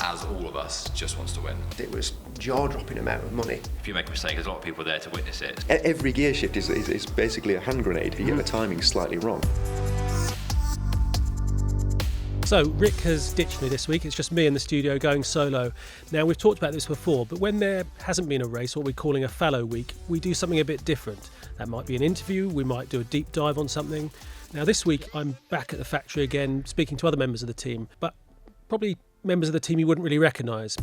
as all of us, just wants to win. It was jaw-dropping amount of money. If you make a mistake, there's a lot of people there to witness it. Every gear shift is basically a hand grenade if you get the timing slightly wrong. So Rick has ditched me this week. It's just me in the studio going solo. Now, we've talked about this before, but when there hasn't been a race, what we're calling a fallow week, we do something a bit different. That might be an interview, we might do a deep dive on something. Now, this week I'm back at the factory again, speaking to other members of the team, but probably members of the team you wouldn't really recognise.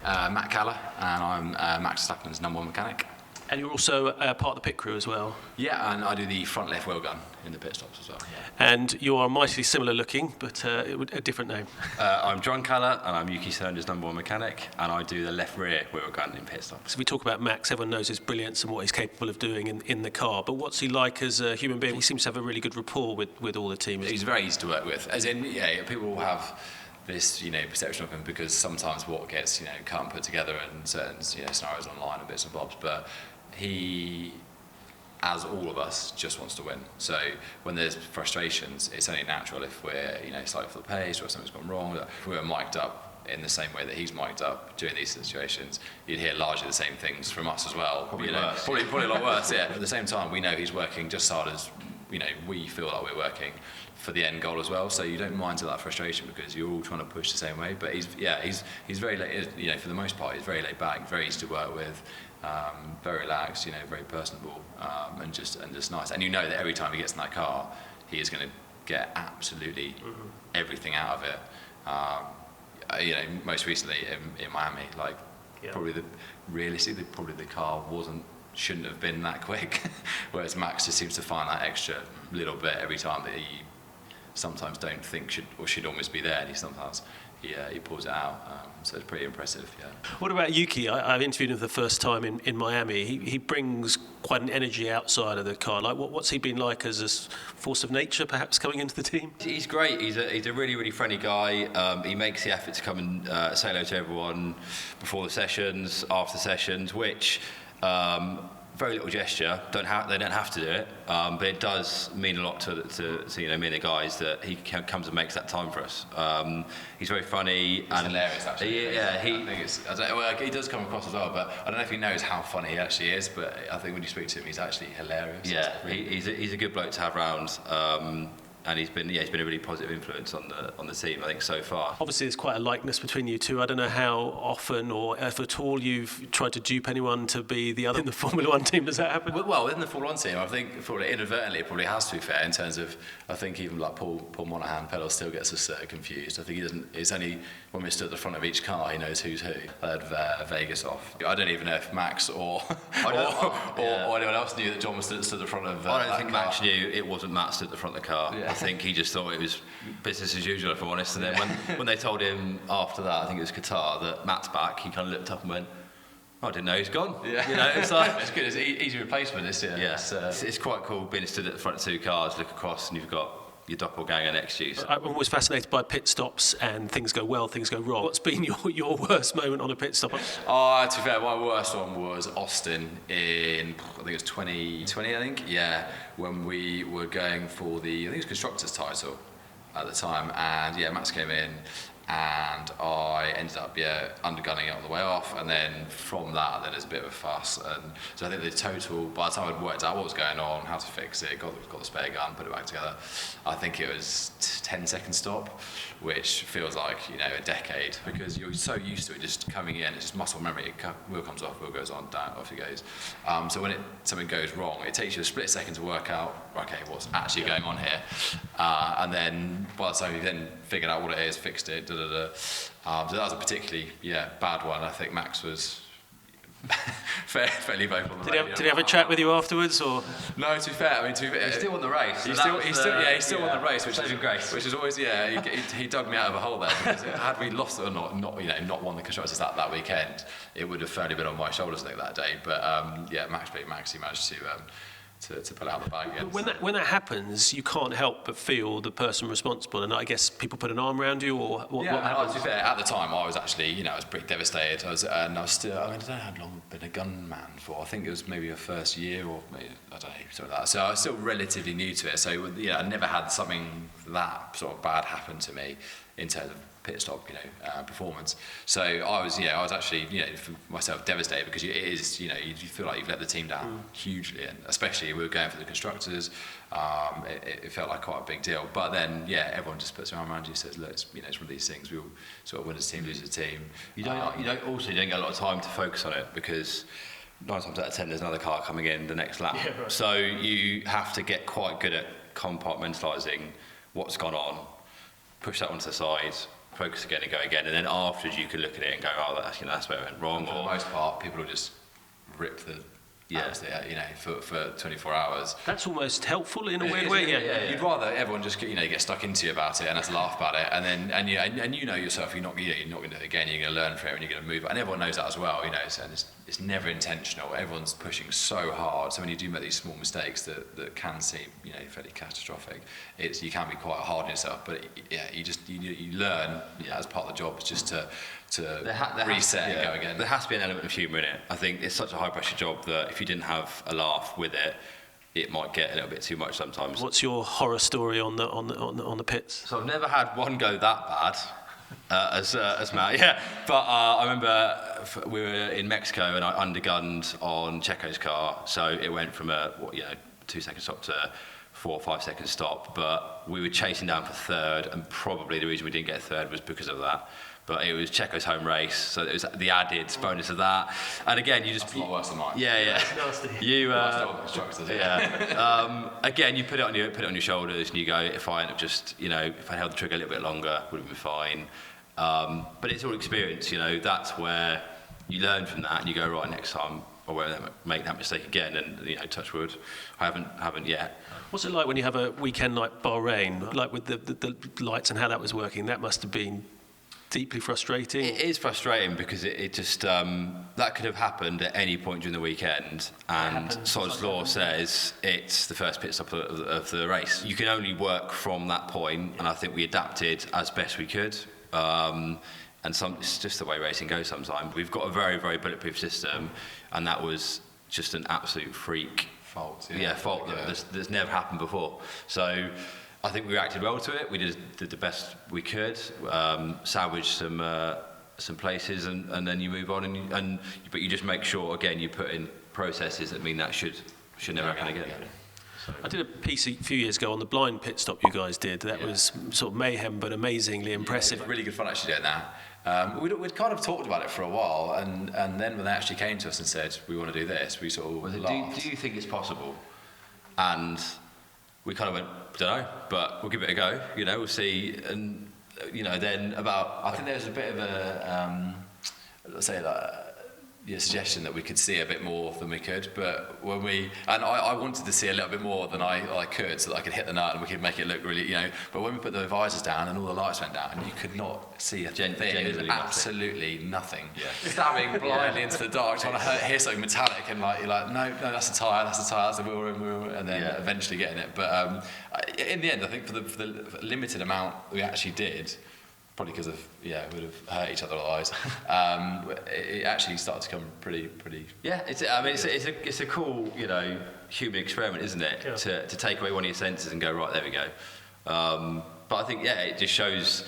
Matt Caller, and I'm Max Verstappen's #1 mechanic. And you're also part of the pit crew as well. Yeah, and I do the front left wheel gun in the pit stops as well. And you are mightily similar looking, but a different name. I'm John Caller, and I'm Yuki Tsunoda's #1 mechanic, and I do the left rear wheel gun in pit stops. So we talk about Max, everyone knows his brilliance and what he's capable of doing in the car, but what's he like as a human being? He seems to have a really good rapport with all the team. He's very easy to work with, as in, yeah, people will have this, perception of him because sometimes what gets, cut and put together in certain, scenarios online and bits and bobs, but he, as all of us, just wants to win. So when there's frustrations, it's only natural if we're, slightly off the pace or something's gone wrong. If we were mic'd up in the same way that he's mic'd up during these situations, you'd hear largely the same things from us as well. Probably worse. Probably a lot worse, yeah. At the same time, we know he's working just as hard as, we feel like we're working for the end goal as well. So you don't mind that frustration because you're all trying to push the same way. But he's very, for the most part, he's very laid back, very easy to work with. Very relaxed, very personable, and just nice. And that every time he gets in that car, he is going to get absolutely everything out of it. Most recently in Miami, probably the car shouldn't have been that quick. Whereas Max just seems to find that extra little bit every time that he sometimes don't think should almost be there, and he pulls it out, so it's pretty impressive. Yeah. What about Yuki? I've interviewed him for the first time in Miami. He brings quite an energy outside of the car. What's he been like as a force of nature, perhaps, coming into the team? He's great. He's a really, really friendly guy. He makes the effort to come and say hello to everyone before the sessions, after sessions, which very little gesture. They don't have to do it, but it does mean a lot to me and the guys that he comes and makes that time for us. He's very funny. He's hilarious, actually. He does come across as well, but I don't know if he knows how funny he actually is. But I think when you speak to him, he's actually hilarious. Yeah, he's a good bloke to have around. And he's been a really positive influence on the team, I think, so far. Obviously, there's quite a likeness between you two. I don't know how often or if at all you've tried to dupe anyone to be the other in the Formula One team. Does that happen? Well, within the Formula One team, I think probably inadvertently it probably has, to be fair, in terms of, I think even like Paul Monaghan, Pedal still gets us confused. I think he doesn't. It's only when we stood at the front of each car he knows who's who. I had Vegas off. I don't even know if Max or anyone else knew that John was stood at the front of. I don't think Max knew it wasn't Matt stood at the front of the car. Yeah. I think he just thought it was business as usual, if I'm honest. And then when they told him after that, I think it was Qatar, that Matt's back, he kind of looked up and went, I didn't know he's gone. Yeah. It's like it's good. It's easy replacement this year. Yeah, it's quite cool being stood at the front of two cars, look across, and you've got your doppelganger next to you. I'm always fascinated by pit stops, and things go well, things go wrong. What's been your worst moment on a pit stop? To be fair, my worst one was Austin in, I think it was 2020, I think. Yeah, when we were going for the, I think it was Constructors title at the time, and yeah, Max came in, and I ended up undergunning it on the way off, and then from that then there's a bit of a fuss, and so I think the total, by the time I'd worked out what was going on, how to fix it, got the spare gun, put it back together, I think it was 10-second stop, which feels like a decade, because you're so used to it just coming in, it's just muscle memory. Wheel comes off, wheel goes on, down, off it goes. So when something goes wrong, it takes you a split second to work out, okay, what's actually going on here, and then by the time you then figured out what it is, fixed it, so that was a particularly bad one. I think Max was fairly vocal on the radio. Did he have a chat with you afterwards, or? No, to be fair, he still won the race. He still won the race, which is always he dug me out of a hole there, because had we lost it or not won the constructors that weekend, it would have fairly been on my shoulders, I think, that day. But Max beat Max, he managed to pull out the bag again. But when that happens, you can't help but feel the person responsible, and I guess people put an arm around you, or what happens? To be fair, at the time I was actually, I was pretty devastated. I was still, I don't know how long I've been a gunman for. I think it was maybe a first year, or maybe, I don't know, something like that. So I was still relatively new to it. So I never had something that sort of bad happen to me in terms of pit stop, performance. So I was actually, for myself, devastated because it is, you feel like you've let the team down hugely, and especially we were going for the constructors. It felt like quite a big deal. But then, everyone just puts their arm around you and says, look, it's one of these things. We all sort of win as a team, lose as a team. You don't get a lot of time to focus on it because 9 times out of 10 there's another car coming in the next lap. Yeah, right. So you have to get quite good at compartmentalising what's gone on, push that onto the side, focus again and go again, and then afterwards you can look at it and go, oh, that's where it went wrong. For the most part, people will just rip the atmosphere, for 24 hours. That's almost helpful in a weird way. Yeah. You'd rather everyone just get stuck into you about it and us laugh about it, and then and you know yourself, you're not going to do it again. You're going to learn from it and you're going to move. And everyone knows that as well. So it's never intentional. Everyone's pushing so hard. So when you do make these small mistakes that can seem fairly catastrophic, you can be quite hard on yourself. But you learn as part of the job. It's just to reset and go again. There has to be an element of humour in it. I think it's such a high pressure job that if you didn't have a laugh with it, it might get a little bit too much sometimes. What's your horror story on the pits? So I've never had one go that bad as Matt. Yeah, but I remember we were in Mexico and I undergunned on Checo's car, so it went from a 2-second stop to 4 or 5 second stop. But we were chasing down for third, and probably the reason we didn't get third was because of that. But it was Checo's home race, so it was the added bonus of that. And again, you just... That's a lot worse than mine. Yeah. Nasty. Again, you put it on your shoulders, and you go, if I had held the trigger a little bit longer, would have been fine. But it's all experience, that's where you learn from that, and you go, right, next time I won't make that mistake again. And touch wood, I haven't yet. What's it like when you have a weekend like Bahrain, like with the lights and how that was working? That must have been deeply frustrating. It is frustrating because it just that could have happened at any point during the weekend, and Sod's Law says it's the first pit stop of the race. You can only work from that point, and I think we adapted as best we could. And it's just the way racing goes sometimes. We've got a very, very bulletproof system, and that was just an absolute freak fault. Fault that's never happened before. So I think we reacted well to it. We did the best we could, salvaged some places, and then you move on. But you just make sure again you put in processes that mean that should never happen again. I did a piece a few years ago on the blind pit stop you guys did. That was sort of mayhem, but amazingly impressive. It was really good fun actually doing that. We'd kind of talked about it for a while, and then when they actually came to us and said we want to do this, we sort of laughed. Do you think it's possible? And we kind of went, don't know, but we'll give it a go. We'll see. And then I think there was a bit of a let's say suggestion that we could see a bit more than we could, but I wanted to see a little bit more than I could, so that I could hit the nut and we could make it look really, but when we put the visors down and all the lights went down, you could not see a thing. It was absolutely nothing. Yeah. Stabbing blindly into the dark, trying to hear something metallic, and you're like, no, that's a tyre, that's the wheel, and then eventually getting it. But in the end, I think for the limited amount we actually did, probably because of we would have hurt each other otherwise. It actually started to come pretty. Yeah, it's a cool human experiment, isn't it? Yeah. To take away one of your senses and go, right, there we go. But I think it just shows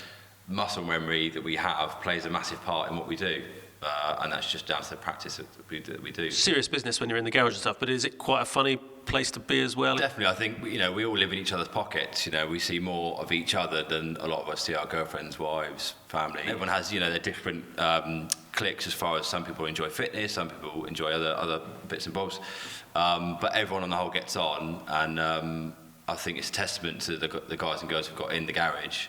muscle memory that we have plays a massive part in what we do. And that's just down to the practice that we do. Serious business when you're in the garage and stuff, but is it quite a funny place to be as well? Definitely. I think we all live in each other's pockets. We see more of each other than a lot of us see our girlfriends, wives, family. Everyone has their different cliques as far as some people enjoy fitness, some people enjoy other bits and bobs, but everyone on the whole gets on, and I think it's a testament to the guys and girls we've got in the garage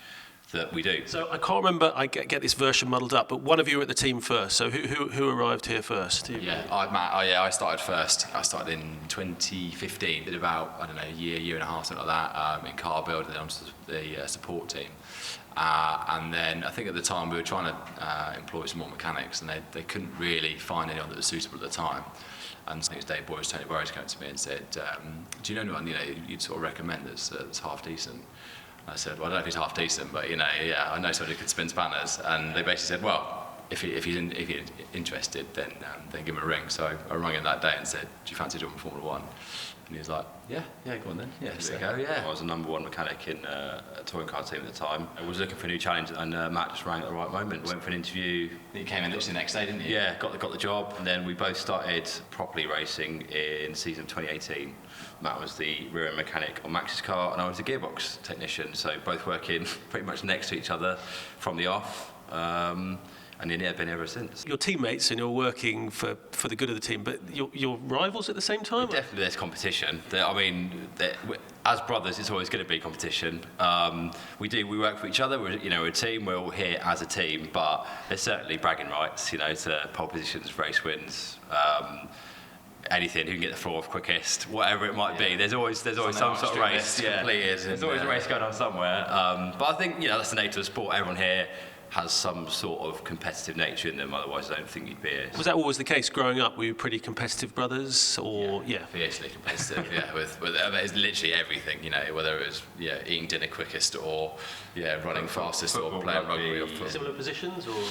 that we do. So I can't remember, I get this version muddled up, but one of you were at the team first. So who arrived here first? I started first. I started in 2015. Did about, a year and a half, something like that, in car build, and then onto the support team. And then I think at the time we were trying to employ some more mechanics, and they couldn't really find anyone that was suitable at the time. And I think it was Dave Boyes, Tony Burrows came to me and said, do you know anyone you'd sort of recommend that's half decent? I said, well, I don't know if he's half decent, but I know somebody who could spin spanners. And they basically said, well, if he's interested, then give him a ring. So I rang him that day and said, do you fancy doing Formula One? And he was like, yeah, go on then. Yeah, There so you go, yeah. I was the number one mechanic in a touring car team at the time. I was looking for a new challenge, and Matt just rang at the right moment. Went for an interview. You came in literally the next day, didn't you? Yeah, got the job, and then we both started properly racing in season 2018. Matt was the rear end mechanic on Max's car, and I was the gearbox technician. So both working pretty much next to each other from the off. And then, yeah, been ever since. Your teammates and you're working for the good of the team, but your rivals at the same time? Definitely there's competition. As brothers, it's always going to be competition. We work for each other. We're a team. We're all here as a team, but there's certainly bragging rights, to pole positions, race wins, anything, who can get the floor off quickest, whatever it might be. There's always some sort of race. Yeah. There's always a race going on somewhere. But I think, that's the nature of the sport. Everyone here has some sort of competitive nature in them, otherwise I don't think you'd be here. Was that always the case growing up? Were you pretty competitive brothers, or fiercely competitive, with it's literally everything, whether it was eating dinner quickest or running fastest or playing rugby or football. Similar positions, or?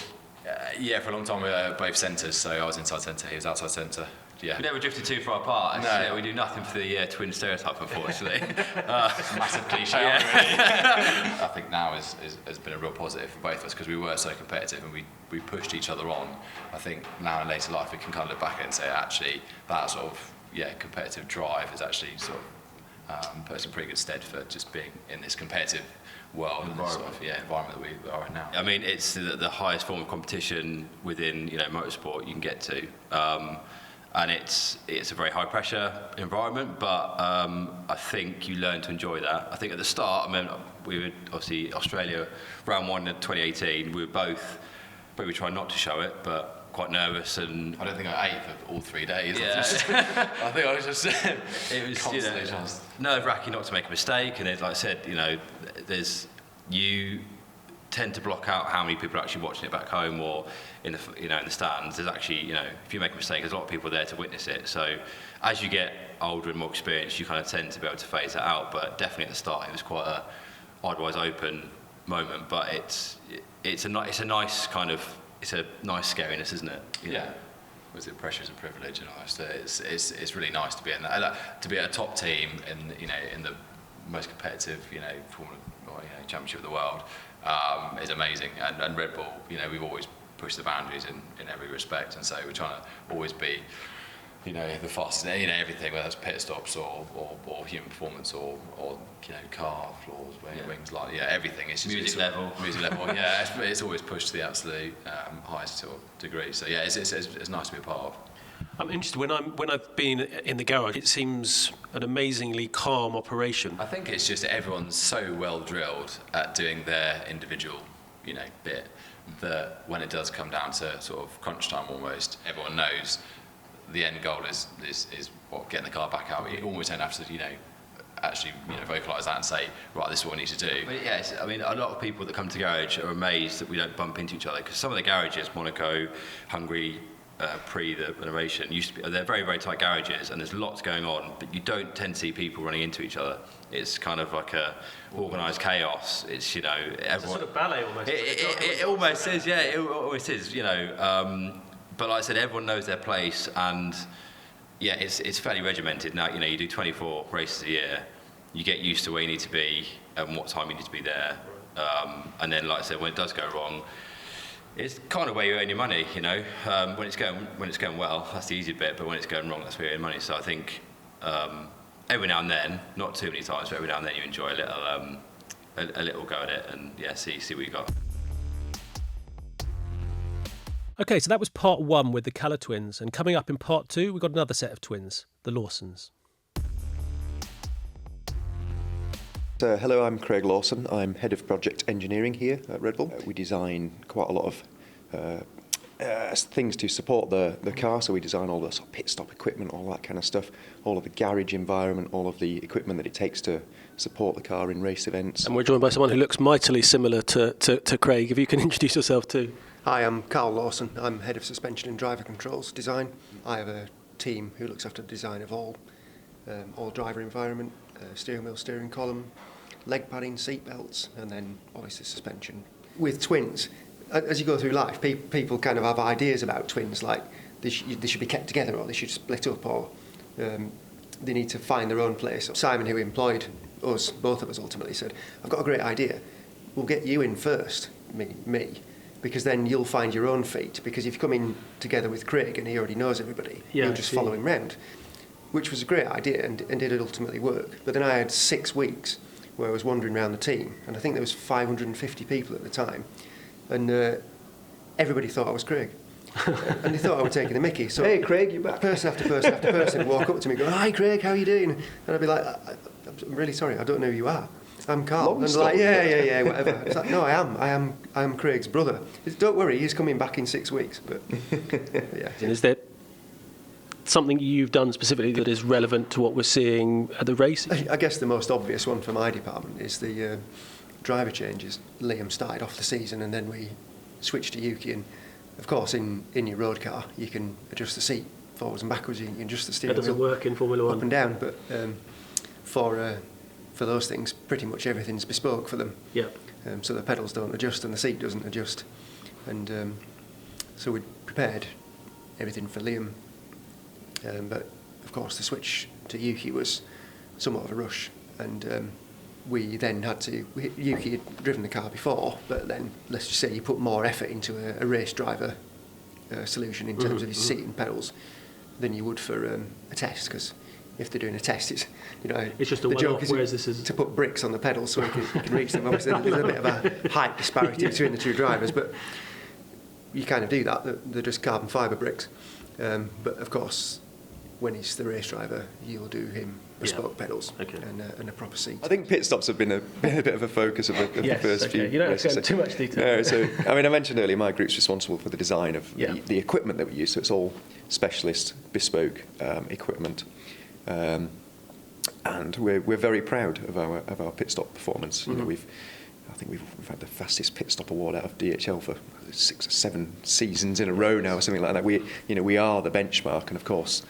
For a long time we were both centres, so I was inside centre, he was outside centre. Yeah. We never drifted too far apart. No. We do nothing for the twin stereotype, unfortunately. Massive cliche. I think now has been a real positive for both of us because we were so competitive and we pushed each other on. I think now in later life we can kind of look back at it and say actually that sort of competitive drive has actually sort of put us in pretty good stead for just being in this competitive world and this sort of environment that we are in now. I mean, it's the highest form of competition within motorsport you can get to. And it's a very high pressure environment, but I think you learn to enjoy that. I think at the start, we were obviously Australia round 1 in 2018. We were both, but we tried not to show it, but quite nervous. And I don't think I ate for all 3 days. Yeah. I think I was just it was constantly nerve-wracking not to make a mistake. And like I said, you tend to block out how many people are actually watching it back home or in the stands. There's actually, if you make a mistake, there's a lot of people there to witness it. So as you get older and more experienced, you kind of tend to be able to phase that out. But definitely at the start, it was quite a otherwise open moment. But it's a nice scariness, isn't it? Yeah. Was it pressures and privilege and all that? It's really nice to be in that, to be at a top team in the most competitive Formula championship of the world. Is amazing, and Red Bull, we've always pushed the boundaries in every respect, and so we're trying to always be, the fastest, everything, whether it's pit stops or human performance or car floors, wings, everything. It's just music level, it's always pushed to the absolute highest sort of degree. So it's nice to be a part of. I'm interested, when I've been in the garage, it seems an amazingly calm operation. I think it's just everyone's so well drilled at doing their individual, bit, that when it does come down to sort of crunch time almost, everyone knows the end goal is getting the car back out. You almost don't have to, actually vocalise that and say, right, this is what we need to do. But yes, a lot of people that come to garage are amazed that we don't bump into each other, because some of the garages, Monaco, Hungary, pre the renovation, they're very, very tight garages, and there's lots going on, but you don't tend to see people running into each other. It's kind of like a organised chaos. It's everyone. It's a sort of ballet almost. It almost is, yeah. It almost is, But like I said, everyone knows their place, and it's fairly regimented now. You do 24 races a year. You get used to where you need to be and what time you need to be there, and then, like I said, when it does go wrong, it's kind of where you earn your money, When it's going well, that's the easy bit, but when it's going wrong, that's where you earn money. So I think every now and then, not too many times, but every now and then you enjoy a little go at it, and see what you got. Okay, so that was part 1 with the Calla twins, and coming up in part 2, we've got another set of twins, the Lawsons. Hello, I'm Craig Lawson. I'm Head of Project Engineering here at Redbull. We design quite a lot of things to support the car, so we design all the sort of pit stop equipment, all that kind of stuff, all of the garage environment, all of the equipment that it takes to support the car in race events. And we're joined by someone who looks mightily similar to Craig. If you can introduce yourself too. Hi, I'm Carl Lawson. I'm Head of Suspension and Driver Controls Design. I have a team who looks after the design of all driver environment, steering wheel, steering column, leg padding, seat belts, and then obviously suspension. With twins, as you go through life, people kind of have ideas about twins, like they should be kept together or they should split up, or they need to find their own place. Simon, who employed us, both of us ultimately, said, I've got a great idea. We'll get you in first, me, because then you'll find your own feet. Because if you come in together with Craig and he already knows everybody, you'll just follow him round, which was a great idea and did ultimately work. But then I had 6 weeks where I was wandering around the team, and I think there was 550 people at the time, and everybody thought I was Craig. And they thought I was taking the mickey. So hey, Craig, you're back. Person after person after person would walk up to me and go, hi, Craig, how are you doing? And I'd be like, I'm really sorry, I don't know who you are. I'm Carl. Long And they're like, yeah, whatever. It's like, no, I am Craig's brother. Don't worry, he's coming back in 6 weeks. But yeah. And is there something you've done specifically that is relevant to what we're seeing at the race? I guess the most obvious one for my department is the driver changes. Liam started off the season and then we switched to Yuki. And of course, in your road car, you can adjust the seat forwards and backwards. You can adjust the steering That doesn't wheel work in Formula One. up and down. But for those things, pretty much everything's bespoke for them. Yeah. So the pedals don't adjust and the seat doesn't adjust. And so we prepared everything for Liam. But of course, the switch to Yuki was somewhat of a rush. And we then had to... Yuki had driven the car before, but then, let's just say, you put more effort into a race driver solution in terms of his seat and pedals than you would for a test, because if they're doing a test, it's, you know... It's just a the joke one-off, is whereas this is... to put bricks on the pedals so he can reach them. Obviously, there's a bit of a height disparity between the two drivers, but you kind of do that. They're just carbon fibre bricks. But, of course, when he's the race driver, you'll do him bespoke pedals and a proper seat. I think pit stops have been a bit of a focus of the first few. You don't have to go into too much detail. No, so I mean, I mentioned earlier, my group's responsible for the design of the equipment that we use. So it's all specialist, bespoke equipment, and we're very proud of our pit stop performance. You know, I think we've had the fastest pit stop award out of DHL for 6 or 7 seasons in a row now, or something like that. We are the benchmark, and of course,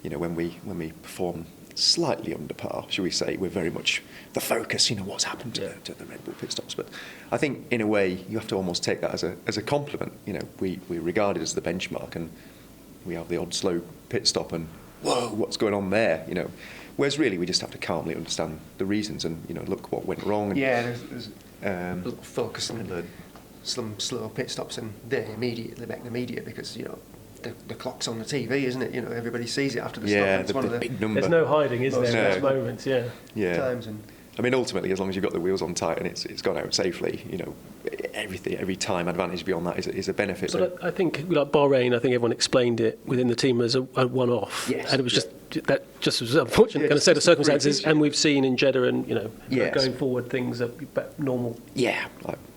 you know, when we perform slightly under par, shall we say, we're very much the focus, you know, what's happened to the Red Bull pit stops. But I think, in a way, you have to almost take that as a compliment. You know, we're regarded as the benchmark, and we have the odd slow pit stop, and whoa, what's going on there, you know. Whereas really, we just have to calmly understand the reasons and, you know, look what went wrong. And, there's a little focus on some slow pit stops, and they immediately make the media because, you know, the clock's on the TV, isn't it? You know, everybody sees it after the stop. It's one of the big number. There's no hiding, is there, in those moments, times. And I mean, ultimately, as long as you've got the wheels on tight and it's gone out safely, you know, every time advantage beyond that is a benefit. But I think, like Bahrain, I think everyone explained it within the team as a one-off. Yes. And it was just was unfortunate, kind of set of circumstances, and we've seen in Jeddah and, you know, going forward, things are back normal.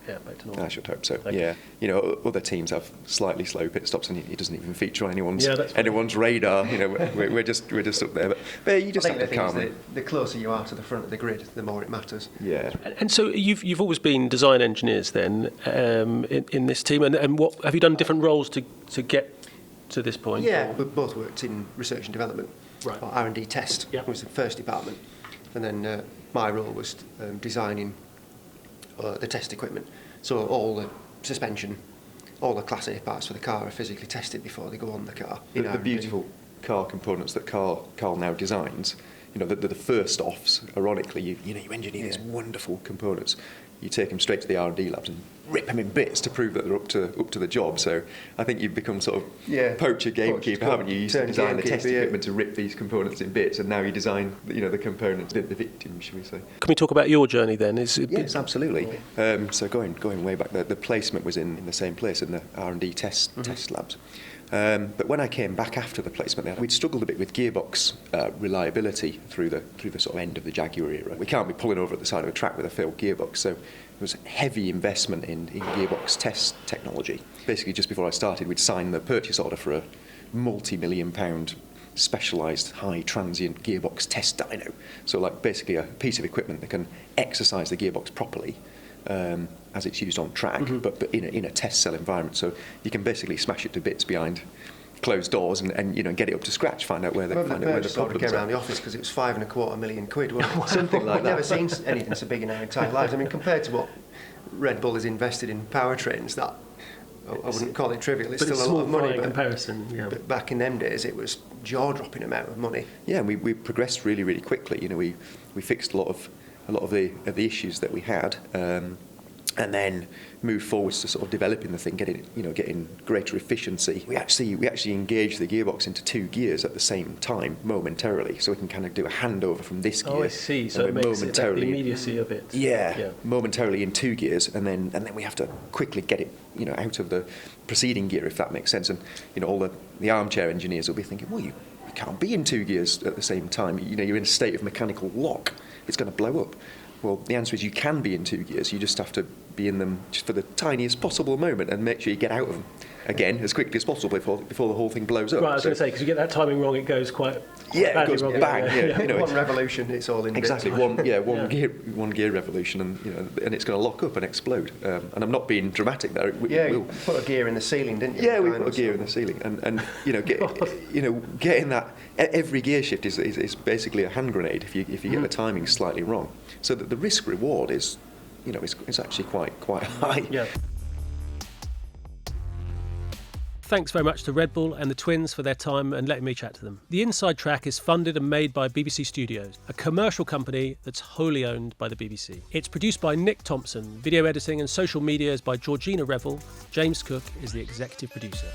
Back to normal. I should hope so. Okay. Yeah, you know, other teams have slightly slow pit stops, and it doesn't even feature on anyone's radar. You know, we're just up there. But you just have to calm. The closer you are to the front of the grid, the more it matters. Yeah. And so you've always been design engineers then in this team, and what have you done different roles to get to this point? Yeah, we both worked in research and development. Right. Or R&D test was the first department, and then my role was designing the test equipment. So all the suspension, all the Class A parts for the car are physically tested before they go on the car. The beautiful car components that Carl now designs, you know, the first offs, ironically, you engineer these wonderful components. You take them straight to the R&D labs and rip them in bits to prove that they're up to the job. So I think you've become sort of poacher gamekeeper, haven't you? You used to design the test equipment to rip these components in bits, and now you design, you know, the components, the victim, shall we say? Can we talk about your journey then? Yes, absolutely. So going way back, the placement was in the same place in the R&D test labs. But when I came back after the placement, we'd struggled a bit with gearbox reliability through the sort of end of the Jaguar era. We can't be pulling over at the side of a track with a failed gearbox, so there was heavy investment in gearbox test technology. Basically, just before I started, we'd signed the purchase order for a multi-million-pound specialised high transient gearbox test dyno. So, like, basically a piece of equipment that can exercise the gearbox properly as it's used on track, but in a test cell environment. So you can basically smash it to bits behind closed doors and you know, get it up to scratch, find out where the problems came around are. the office because it was £5.25 million, wasn't it? Something like that. I've never seen anything so big in our entire lives. I mean, compared to what Red Bull has invested in powertrains, I wouldn't call it trivial. It's But still it's a lot of small fry money. in But, comparison. Yeah. but back in them days, it was jaw-dropping amount of money. Yeah, and we progressed really, really quickly. You know, we fixed a lot of the issues that we had, and then moved forwards to sort of developing the thing, getting greater efficiency. We actually engaged the gearbox into 2 gears at the same time momentarily, so we can kind of do a handover from this gear. Oh, I see. So it and then makes it like the immediacy of it. Yeah, momentarily in 2 gears, and then we have to quickly get it, out of the preceding gear, if that makes sense. And all the armchair engineers will be thinking, well, you can't be in 2 gears at the same time. You're in a state of mechanical lock. It's going to blow up. Well, the answer is you can be in 2 gears. You just have to be in them just for the tiniest possible moment and make sure you get out of them again as quickly as possible before the whole thing blows up. Right, I was going to say, because you get that timing wrong, it goes quite it badly goes wrong. bang. Yeah, One revolution, it's all in. exactly bits. one gear revolution, and it's going to lock up and explode. And I'm not being dramatic there. You put a gear in the ceiling, didn't you? Yeah, we put a gear in the ceiling, and getting that every gear shift is basically a hand grenade if you get the timing slightly wrong. So that the risk reward is, it's actually quite high. Yeah. Thanks very much to Redbull and the twins for their time and letting me chat to them. The Inside Track is funded and made by BBC Studios, a commercial company that's wholly owned by the BBC. It's produced by Nick Thompson, video editing and social media is by Georgina Revel. James Cook is the executive producer.